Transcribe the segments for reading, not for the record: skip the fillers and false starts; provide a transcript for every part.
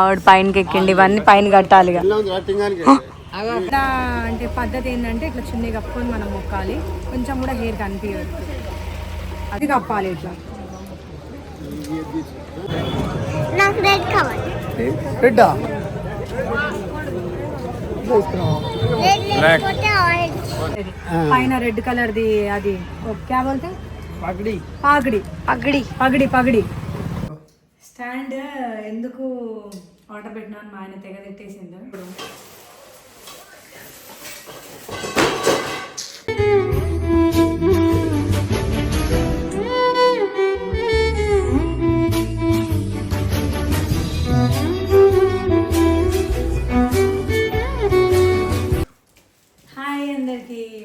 ఆవిడ పైనకి ఎక్కిండి, ఇవన్నీ పైన కట్టాలి. అంటే పద్ధతి ఏంటంటే ఇట్లా చున్నీ కప్పుకొని మనం మొక్కాలి, కొంచెం కూడా హెయిర్ కనిపించదు, అది కప్పాలి ఇట్లా. పైన రెడ్ కలర్ది అది క్యా బోల్తే పగడి పగడి పగడి పగడి పగడి. స్టాండ్ ఎందుకు ఆర్డర్ పెట్టినా మా ఆయన తెగ తిట్టేసిండు.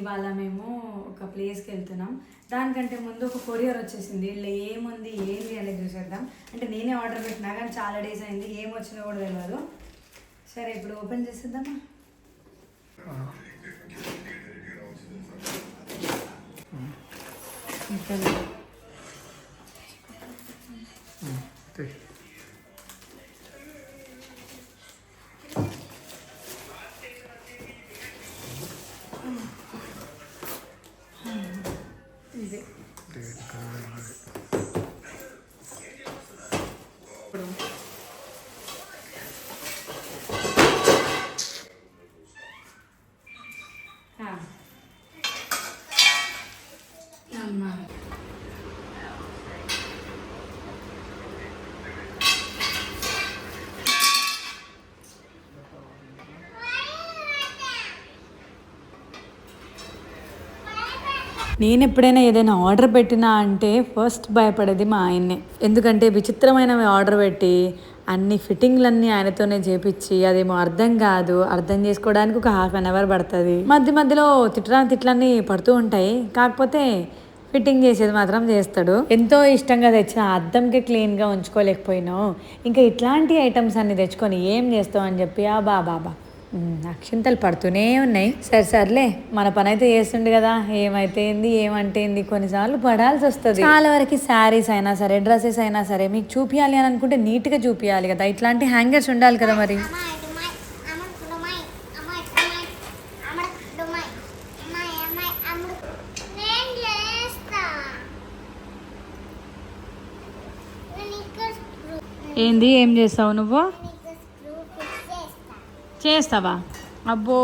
ఇవాళ మేము ఒక ప్లేస్కి వెళ్తున్నాం. దానికంటే ముందు ఒక కొరియర్ వచ్చేసింది. ఇలా ఏముంది ఏంది అనేది చూసేద్దాం. అంటే నేనే ఆర్డర్ పెట్టినా కానీ చాలా డేస్ అయింది, ఏం వచ్చినా కూడా తెలియదు. సరే ఇప్పుడు ఓపెన్ చేసేద్దామా. ఇది నేను ఎప్పుడైనా ఏదైనా ఆర్డర్ పెట్టినా అంటే ఫస్ట్ భయపడేది మా ఆయన్నే. ఎందుకంటే విచిత్రమైనవి ఆర్డర్ పెట్టి అన్ని ఫిట్టింగ్లన్నీ ఆయనతోనే చేపించి అదేమో అర్థం కాదు, అర్థం చేసుకోవడానికి ఒక ½ పడుతుంది. మధ్య మధ్యలో తిట్లన్నీ పడుతూ ఉంటాయి, కాకపోతే ఫిట్టింగ్ చేసేది మాత్రం చేస్తాడు. ఎంతో ఇష్టంగా తెచ్చిన అద్దంకి క్లీన్గా ఉంచుకోలేకపోయినావు, ఇంకా ఇట్లాంటి ఐటమ్స్ అన్ని తెచ్చుకొని ఏం చేస్తావు అని చెప్పి బాబా అక్షింతలు పడుతూనే ఉన్నాయి. సర్లే మన పని అయితే చేస్తుండే కదా, ఏమైతే ఏమంటే కొన్నిసార్లు పడాల్సి వస్తుంది. చాలా వరకు శారీస్ అయినా సరే, డ్రెస్సెస్ అయినా సరే మీకు చూపించాలి అని అనుకుంటే నీట్గా చూపించాలి కదా, ఇట్లాంటి హ్యాంగర్స్ ఉండాలి కదా. మరి ఏంది, ఏం చేస్తావు నువ్వు? చేస్తావా? అబ్బో,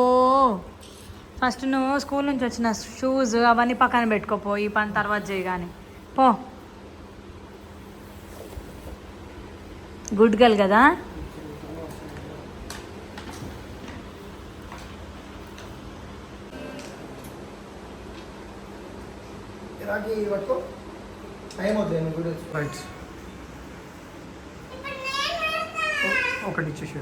ఫస్ట్ నువ్వు స్కూల్ నుంచి వచ్చిన షూస్ అవన్నీ పక్కన పెట్టుకోపో, ఈ పని తర్వాత చేయగానే పో. గుడ్ గర్ల్ కదా. ఒకటి ఇచ్చేసి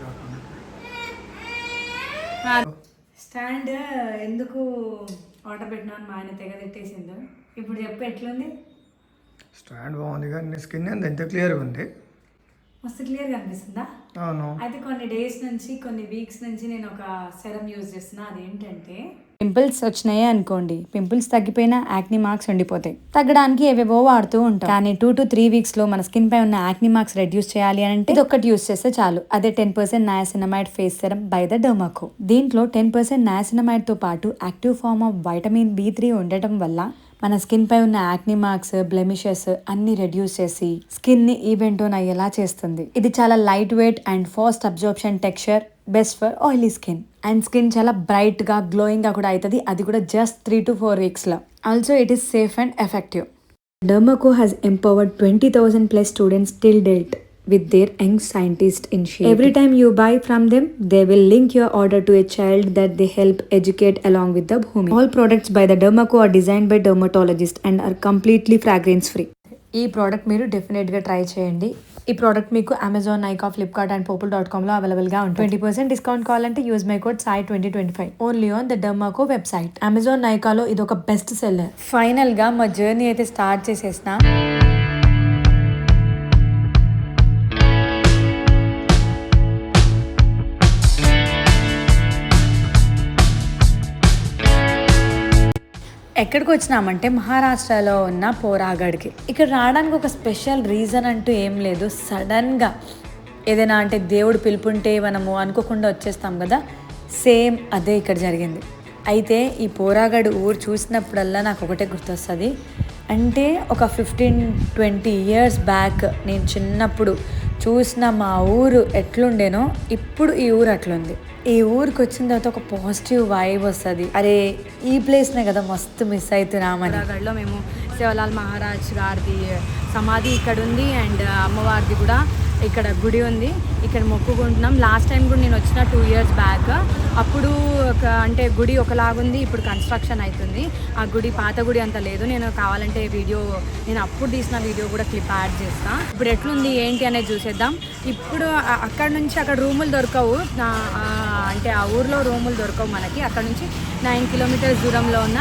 స్టాండ్ ఎందుకు ఆర్డర్ పెట్టినా మా ఆయన తెగ తిట్టేసిండు. ఇప్పుడు చెప్పు ఎట్లుంది? స్టాండ్ బాగుంది కానీ స్కిన్ ఎంత క్లియర్గా ఉంది, మస్తు క్లియర్గా అనిపిస్తుందా? అవును. అయితే కొన్ని డేస్ నుంచి, కొన్ని వీక్స్ నుంచి నేను ఒక సెరం యూజ్ చేస్తున్నా. అదేంటంటే పింపుల్స్ వచ్చినాయి అనుకోండి, పింపుల్స్ తగ్గిపోయినా యాక్ని మార్క్స్ ఉండిపోతాయి. తగ్గడానికి ఏవేవో వాడుతూ ఉంటాం, కానీ 2 to 3 weeks లో మన స్కిన్ పై ఉన్న యాక్ని మార్క్స్ రెడ్యూస్ చేయాలి అంటే ఇది ఒక్కటి యూస్ చేస్తే చాలు. అదే 10% niacinamide face serum by the Derma Co. దీంట్లో 10% నయాసినమైడ్ తో పాటు active form of vitamin B3 ఉండటం వల్ల మన స్కిన్ పై ఉన్న యాక్ని మార్క్స్, బ్లెమిషెస్ అన్ని రెడ్యూస్ చేసి స్కిన్ ని ఈవెన్ టోన్ అయ్యేలా చేస్తుంది. ఇది చాలా light weight and fast absorption texture, best for oily skin. And skin చాలా బ్రైట్ గా, గ్లోయింగ్ గా కూడా అవుతుంది, అది కూడా జస్ట్ 3 to 4 weeks లో. Also it is safe and effective. Derma Co has empowered 20,000 plus students till date with their young scientist initiative. Every time you buy from them, they will link your order to a child that they help educate along with the Bhumi. All products by the Dermaco are designed by dermatologists and are completely fragrance free. ఈ product మీరు డెఫినెట్గా try చేయండి. ఈ product మీకు Amazon, Nykaa, Flipkart and popul.com అవైలబుల్గా ఉంటుంది. 20% discount కావాలంటే use my code SAI2025 only on the Dermaco website. Amazon, నైకాలో ఇది ఒక బెస్ట్ సెల్లర్. ఫైనల్గా మా జర్నీ అయితే స్టార్ట్ చేసేసిన. ఎక్కడికి వచ్చినామంటే మహారాష్ట్రలో ఉన్న పోరాగఢ్కి. ఇక్కడ రావడానికి ఒక స్పెషల్ రీజన్ అంటూ ఏం లేదు, సడన్గా ఏదైనా అంటే దేవుడు పిలుపుంటే మనము అనుకోకుండా వచ్చేస్తాం కదా, సేమ్ అదే ఇక్కడ జరిగింది. అయితే ఈ పోరాగడు ఊరు చూసినప్పుడల్లా నాకు ఒకటే గుర్తొస్తుంది. అంటే ఒక 15-20 ఇయర్స్ బ్యాక్ నేను చిన్నప్పుడు చూసిన మా ఊరు ఎట్లుండేనో ఇప్పుడు ఈ ఊరు అట్లుంది. ఈ ఊరికి వచ్చిన తర్వాత ఒక పాజిటివ్ వైబ్ వస్తుంది. అరే ఈ ప్లేస్నే కదా మస్తు మిస్ అవుతున్నామని. పోరాగడ్లో మేము సేవలాల్ మహారాజ్ గారిది సమాధి ఇక్కడ ఉంది అండ్ అమ్మవారిది కూడా ఇక్కడ గుడి ఉంది. ఇక్కడ మొక్కుకుంటున్నాం. లాస్ట్ టైం కూడా నేను వచ్చిన 2 years బ్యాక్. అప్పుడు అంటే గుడి ఒకలాగుంది, ఇప్పుడు కన్స్ట్రక్షన్ అవుతుంది. ఆ గుడి పాత గుడి అంత లేదు. నేను కావాలంటే నేను అప్పుడు తీసిన వీడియో కూడా క్లిప్ యాడ్ చేస్తాను. ఇప్పుడు ఎట్లుంది ఏంటి అనేది చూసేద్దాం. ఇప్పుడు అక్కడ నుంచి అక్కడ రూములు దొరకవు, అంటే ఆ ఊర్లో రూములు దొరకవు మనకి. అక్కడ నుంచి 9 kilometers దూరంలో ఉన్న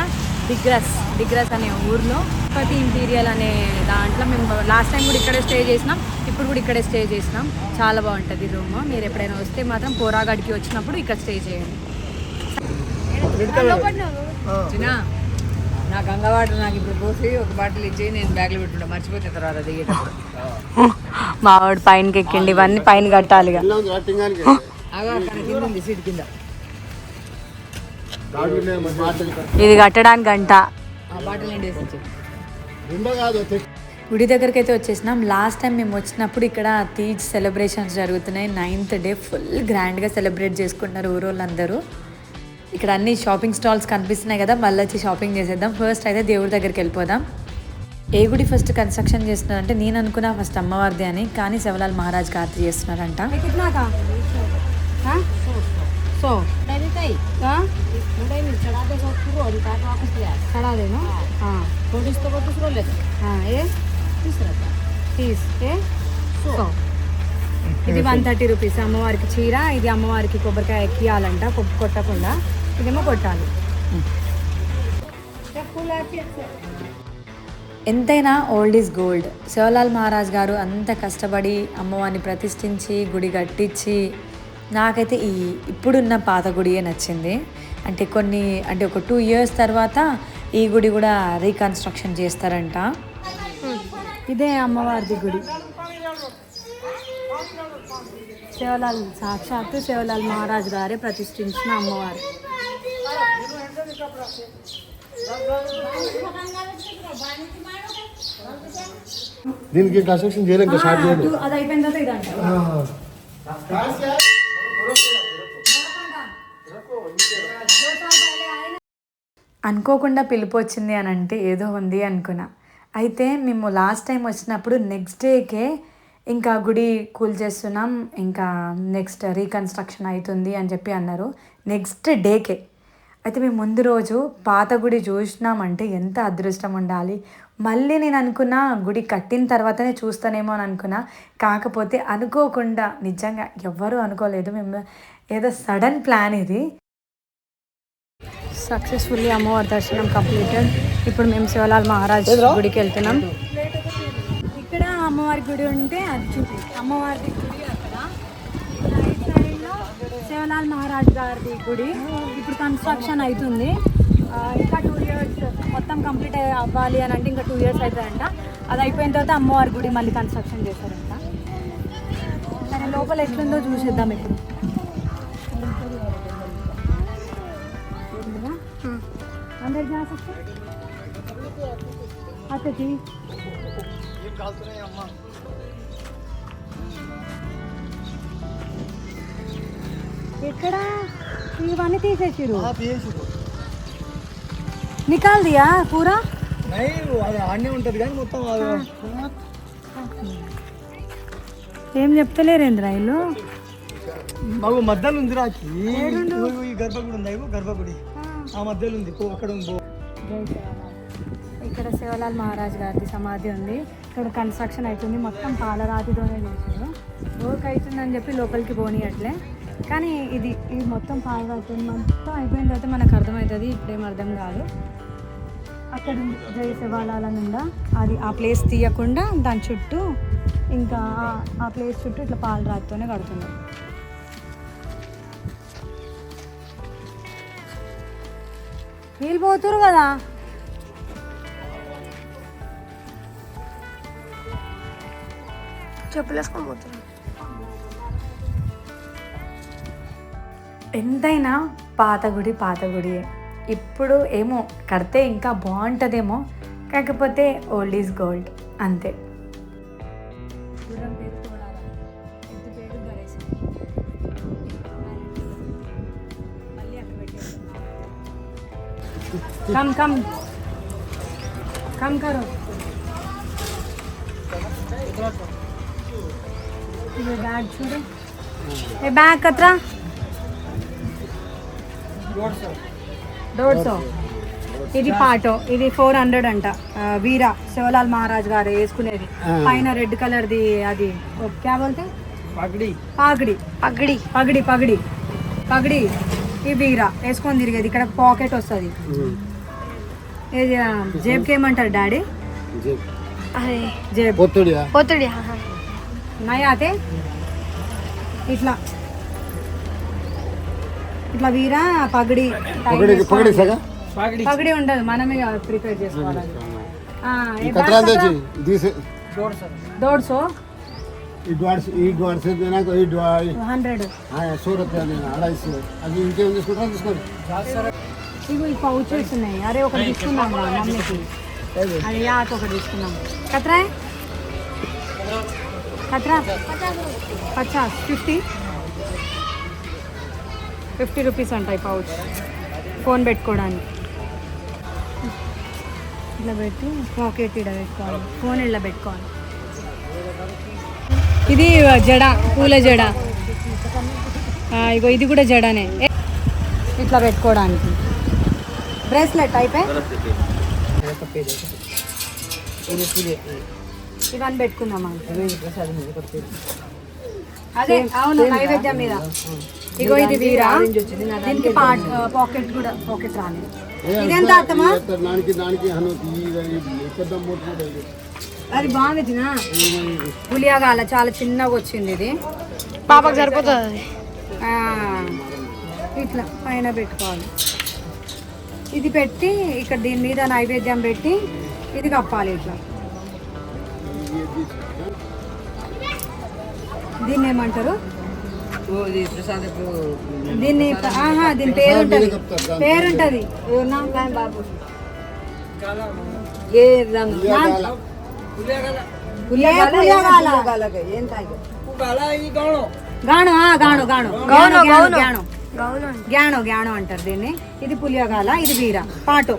డిగ్రస్ అనే ఊర్లో పతి ఇంటీరియల్ అనే దాంట్లో మేము లాస్ట్ టైం కూడా ఇక్కడే స్టే చేసినాం, ఇప్పుడు కూడా ఇక్కడే స్టే చేసినాం. చాలా బాగుంటుంది రూమ్. మీరు ఎప్పుడైనా వస్తే మాత్రం పోరాగడికి వచ్చినప్పుడు ఇక్కడ స్టే చేయండి. నా గంగా వాటర్ నాకు ఇప్పుడు పోసి ఒక బాటిల్ ఇచ్చి నేను బ్యాగ్లో పెట్టుకుంటా, మర్చిపోతే తర్వాత దిగేటప్పుడు. మావాడు పైనకి ఎక్కండి, ఇవన్నీ పైన కట్టాలిగా. సీట్ కింద ఇది కట్టడానికి గంట. ఆ బాటిల్ నిండేసి వచ్చి గుడి దగ్గరికి అయితే వచ్చేసినాం. లాస్ట్ టైం మేము వచ్చినప్పుడు ఇక్కడ తీజ్ సెలబ్రేషన్స్ జరుగుతున్నాయి. 9th day ఫుల్ గ్రాండ్గా సెలబ్రేట్ చేసుకుంటున్నారు ఊరోళ్ళందరూ. ఇక్కడ అన్ని షాపింగ్ స్టాల్స్ కనిపిస్తున్నాయి కదా, మళ్ళీ వచ్చి షాపింగ్ చేసేద్దాం. ఫస్ట్ అయితే దేవుడి దగ్గరికి వెళ్ళిపోదాం. ఏ గుడి ఫస్ట్ కన్స్ట్రక్షన్ చేస్తున్నారంటే నేను అనుకున్నా ఫస్ట్ అమ్మవారిది అని, కానీ సేవలాల్ మహారాజ్ గారిది చేస్తున్నారంట. ఇది 130 rupees అమ్మవారికి చీర. ఇది అమ్మవారికి కొబ్బరికాయ ఎక్కియాలంట, కొట్టకుండా. ఇదేమో కొట్టాలి. ఎంతైనా old is gold. Sevalal Maharaj గారు అంత కష్టపడి అమ్మవారిని ప్రతిష్ఠించి గుడి కట్టించి, నాకైతే ఇప్పుడున్న పాత గుడియే నచ్చింది. అంటే ఒక 2 years తర్వాత ఈ గుడి కూడా రీకన్స్ట్రక్షన్ చేస్తారంట. ఇదే అమ్మవారిది గుడి. సాక్షాత్తు సేవలాల్ మహారాజ్ గారే ప్రతిష్ఠించిన అమ్మవారు. దీనికి కన్స్ట్రక్షన్ చేయలేక స్టార్ట్ చేయండి. అది అయిపోయిన తర్వాత ఇదంట. అనుకోకుండా పిలుపు వచ్చింది అని అంటే ఏదో ఉంది అనుకున్నా. అయితే మేము లాస్ట్ టైం వచ్చినప్పుడు నెక్స్ట్ డేకే ఇంకా గుడి కూల్ చేస్తున్నాం, ఇంకా నెక్స్ట్ రీకన్స్ట్రక్షన్ అవుతుంది అని చెప్పి అన్నారు. నెక్స్ట్ డేకే అయితే మేము ముందు రోజు పాత గుడి చూసినామంటే ఎంత అదృష్టం ఉండాలి. మళ్ళీ నేను అనుకున్నా గుడి కట్టిన తర్వాతనే చూస్తానేమో అని అనుకున్నా. కాకపోతే అనుకోకుండా, నిజంగా ఎవ్వరూ అనుకోలేదు, మేము ఏదో సడన్ ప్లాన్ ఇది. సక్సెస్ఫుల్లీ అమ్మవారి దర్శనం కంప్లీటెడ్. ఇప్పుడు మేము సేవలాల్ మహారాజ్ గుడికి వెళ్తున్నాం. ఇక్కడ అమ్మవారి గుడి ఉంటే అది చూపి అమ్మవారి గుడి అక్కడ రైట్ సైడ్లో సేవలాల్ మహారాజ్ గారి గుడి. ఇప్పుడు కన్స్ట్రక్షన్ అవుతుంది. ఇంకా 2 years మొత్తం కంప్లీట్ అవ్వాలి అని అంటే ఇంకా 2 years అవుతుందంట. అది అయిపోయిన తర్వాత అమ్మవారి గుడి మళ్ళీ కన్స్ట్రక్షన్ చేస్తారంట. సరే లోపల ఎట్లుందో చూసేద్దాం ఇప్పుడు. अंदर जा सकते अच्छा जी. ఎక్కడ ఇవన్నీ తీసేసిరు? నికాల్ దియా పూరా? అది ఆడనే ఉంటుంది కానీ మొత్తం ఏం చెప్తలేరేంద్రా ఇల్లు. మాకు మధ్యలో ఉంది రాకి. ఈ గర్భగుడి ఉంది, గర్భగుడి ఆ మధ్యలో ఉంది. అక్కడ ఉంది. ఇక్కడ సేవలాల్ మహారాజ్ గారిది సమాధి ఉంది. ఇక్కడ కన్స్ట్రక్షన్ అవుతుంది. మొత్తం పాలరాతితోనే చేసారు. వర్క్ అవుతుందని చెప్పి లోపలికి పోనీయట్లే. కానీ ఇది మొత్తం పాలరాతి మొత్తం అయిపోయిన తర్వాత మనకు అర్థమవుతుంది. ఇప్పుడేం అర్థం కాదు. అక్కడ జై సేవాలాల నుండా అది ఆ ప్లేస్ తీయకుండా దాని చుట్టూ ఇంకా ఆ ప్లేస్ చుట్టూ ఇట్లా పాలరాతితోనే కడుతున్నారు. వీళ్ళు పోతురు కదా. చెప్పులేసుకొని పోతున్నారు. ఎంతైనా పాత గుడి ఇప్పుడు ఏమో కడితే ఇంకా బాగుంటుందేమో, కాకపోతే ఓల్డ్ ఈజ్ గోల్డ్ అంతే. కమ్ కమ్ కమ్ కరో ये बैग छोड़ो, ये बैग कतरा 150. ఇది పాటో, ఇది 400 అంట. వీరా శివలాల్ మహారాజ్ గారు వేసుకునేది, పైన రెడ్ కలర్ది అది క్యా బోల్తే పగడి పాగడి పగడి పగడి పగడి పగడి. ఈ వీరా వేసుకొని తిరిగేది, ఇక్కడ పాకెట్ వస్తుంది. ఇది జేబ్కి ఏమంటారు డాడీ? అరే జేబ్ పోతుడియా పోతుడి నయాతే ఇట్లా ఇట్లా వీరా పగడి పగడి సగా పగడి పగడి ఉండదు, మనమే ప్రిపేర్ చేసుకోవాలి. कतरा देची दिसे 150 ఈ డ్వార్ से देना को ఈ డ్వార్ 100. हां 100 रुपया देना 250 అది ఇంకేం తీసుకుంటారా తీసుకోండి. ఇవి ఈ పౌచెస్ ఉన్నాయి. అరే ఒకటి తీసుకున్నాం మా మమ్మీకి, అది యాక్ ఒకటి తీసుకున్నాం. కత్రా కత్రా 50 50 రూపీస్ అంటాయి పౌచ్. ఫోన్ పెట్టుకోవడానికి ఇట్లా పెట్టి పాకెట్ ఇడ పెట్టుకోవాలి, ఫోన్ ఇళ్ళ పెట్టుకోవాలి. ఇది జడ, పూల జడ. ఇగో ఇది కూడా జడనే, ఇట్లా పెట్టుకోవడానికి. బ్రేస్లెట్ అయిపోయి ఇవన్నీ పెట్టుకుందామా? అదే అవును, నైవేద్యం మీద. ఇగో ఇది వీరా, దీనికి పాకెట్ కూడా పాకెట్ రాలేదు. ఇదెంత అత్తమా? దానికి హనుకి పెద్ద మోటు అది బాగుంది తినా. పులియాగాల చాలా చిన్నగా వచ్చింది ఇది, పాపకు సరిపోతుంది. ఇట్లా పైన పెట్టుకోవాలి. ఇది పెట్టి ఇక్కడ దీని మీద నైవేద్యం పెట్టి ఇది కప్పాలి ఇట్లా. దీన్ని ఏమంటారు? దీన్ని దీని పేరుంటది, పేరుంటది. బాబు గ్యాణో అంటారు దీన్ని. ఇది పులియగాల, ఇది వీర పాటో.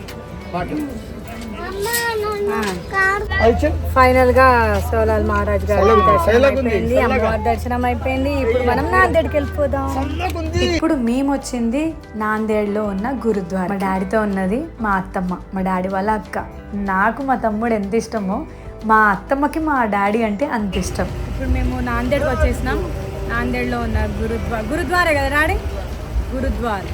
ఫైనల్ గా శివలాల్ మహారాజ్ గారి దర్శనం అయిపోయింది, అమ్మవారి దర్శనం అయిపోయింది. ఇప్పుడు మనం నాందేడ్కి వెళ్ళిపోదాం. ఇప్పుడు మేము వచ్చింది నాందేడ్లో ఉన్న గురుద్వారా. మా డాడీతో ఉన్నది మా అత్తమ్మ, మా డాడీ వాళ్ళ అక్క. నాకు మా తమ్ముడు ఎంత ఇష్టమో మా అత్తమ్మకి మా డాడీ అంటే అంత ఇష్టం. ఇప్పుడు మేము నాందేడ్కి వచ్చేసినాం. నాందేడ్లో ఉన్న గురుద్వారే కదా డాడీ, గురుద్వారా.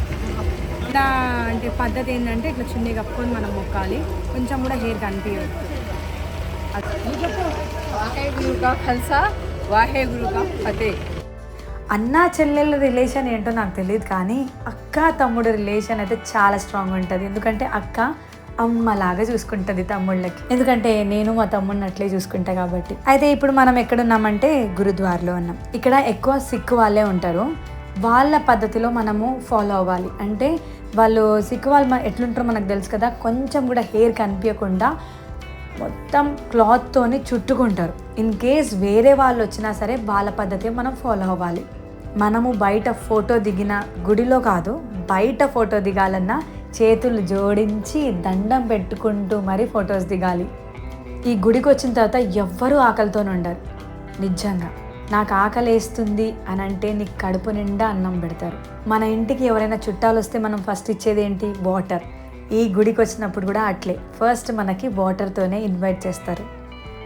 ఇలా అంటే పద్ధతి ఏంటంటే ఇట్లా చున్నీ కప్పుకొని మనం మొక్కాలి, కొంచెం కూడా హెయిర్ కనిపించదు. అన్నా చెల్లెళ్ళ రిలేషన్ ఏంటో నాకు తెలియదు, కానీ అక్క తమ్ముడు రిలేషన్ అయితే చాలా స్ట్రాంగ్ ఉంటుంది. ఎందుకంటే అక్క అమ్మలాగా చూసుకుంటుంది తమ్ముళ్ళకి, ఎందుకంటే నేను మా తమ్ముడిని అట్లే చూసుకుంటా కాబట్టి. అయితే ఇప్పుడు మనం ఎక్కడున్నామంటే గురుద్వారాలో ఉన్నాం. ఇక్కడ ఎక్కువ సిక్ వాళ్ళే ఉంటారు, వాళ్ళ పద్ధతిలో మనము ఫాలో అవ్వాలి. అంటే వాళ్ళు సిక్ వాళ్ళు ఎట్లుంటారో మనకు తెలుసు కదా, కొంచెం కూడా హెయిర్ కనిపించకుండా మొత్తం క్లాత్తోని చుట్టుకుంటారు. ఇన్ కేస్ వేరే వాళ్ళు వచ్చినా సరే వాళ్ళ పద్ధతి మనం ఫాలో అవ్వాలి. మనము బయట ఫోటో దిగిన, గుడిలో కాదు బయట ఫోటో దిగాలన్నా చేతులు జోడించి దండం పెట్టుకుంటూ మరీ ఫొటోస్ దిగాలి. ఈ గుడికి వచ్చిన తర్వాత ఎవ్వరూ ఆకలితోనే ఉండరు. నిజంగా నాకు ఆకలి వేస్తుంది అని అంటే నీకు కడుపు నిండా అన్నం పెడతారు. మన ఇంటికి ఎవరైనా చుట్టాలు వస్తే మనం ఫస్ట్ ఇచ్చేది ఏంటి? వాటర్. ఈ గుడికి వచ్చినప్పుడు కూడా అట్లే ఫస్ట్ మనకి వాటర్తోనే ఇన్వైట్ చేస్తారు.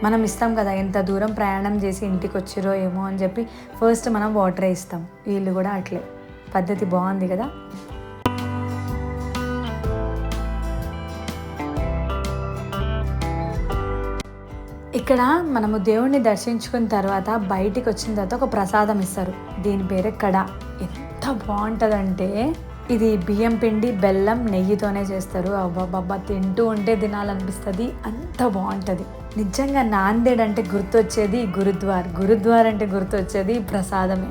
మనం ఇస్తాం కదా, ఎంత దూరం ప్రయాణం చేసి ఇంటికి వచ్చిరో ఏమో అని చెప్పి ఫస్ట్ మనం వాటరే ఇస్తాం. వీళ్ళు కూడా అట్లే, పద్ధతి బాగుంది కదా. ఇక్కడ మనము దేవుణ్ణి దర్శించుకున్న తర్వాత బయటికి వచ్చిన తర్వాత ఒక ప్రసాదం ఇస్తారు, దీని పేరే కడ. ఎంత బాగుంటుందంటే ఇది బియ్యం పిండి, బెల్లం, నెయ్యితోనే చేస్తారు. అబ్బాబ్బా తింటూ ఉంటే తినాలనిపిస్తుంది, అంత బాగుంటుంది. నిజంగా నాందేడ్ అంటే గుర్తొచ్చేది గురుద్వార్ అంటే గుర్తొచ్చేది ప్రసాదమే.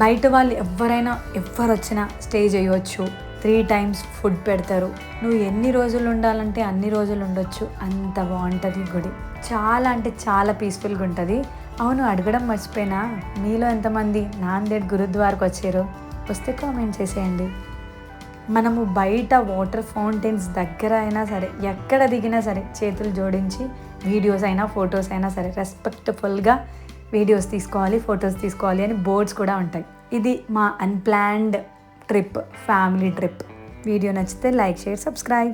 బయట వాళ్ళు ఎవరు వచ్చినా స్టే చేయవచ్చు. 3 times ఫుడ్ పెడతారు. నువ్వు ఎన్ని రోజులు ఉండాలంటే అన్ని రోజులు ఉండొచ్చు. అంత బాగుంటుంది గుడి. చాలా అంటే చాలా పీస్ఫుల్గా ఉంటుంది. అవును, అడగడం మర్చిపోయినా, మీలో ఎంతమంది నాందేడ్ గురుద్వారకు వచ్చారో వస్తే కామెంట్ చేసేయండి. మనము బయట వాటర్ ఫౌంటైన్స్ దగ్గర అయినా సరే, ఎక్కడ దిగినా సరే చేతులు జోడించి వీడియోస్ అయినా ఫొటోస్ అయినా సరే రెస్పెక్ట్ఫుల్గా వీడియోస్ తీసుకోవాలి, ఫొటోస్ తీసుకోవాలి అని బోర్డ్స్ కూడా ఉంటాయి. ఇది మా unplanned trip, family trip. Video నచ్చితే లైక్, షేర్, సబ్స్క్రైబ్.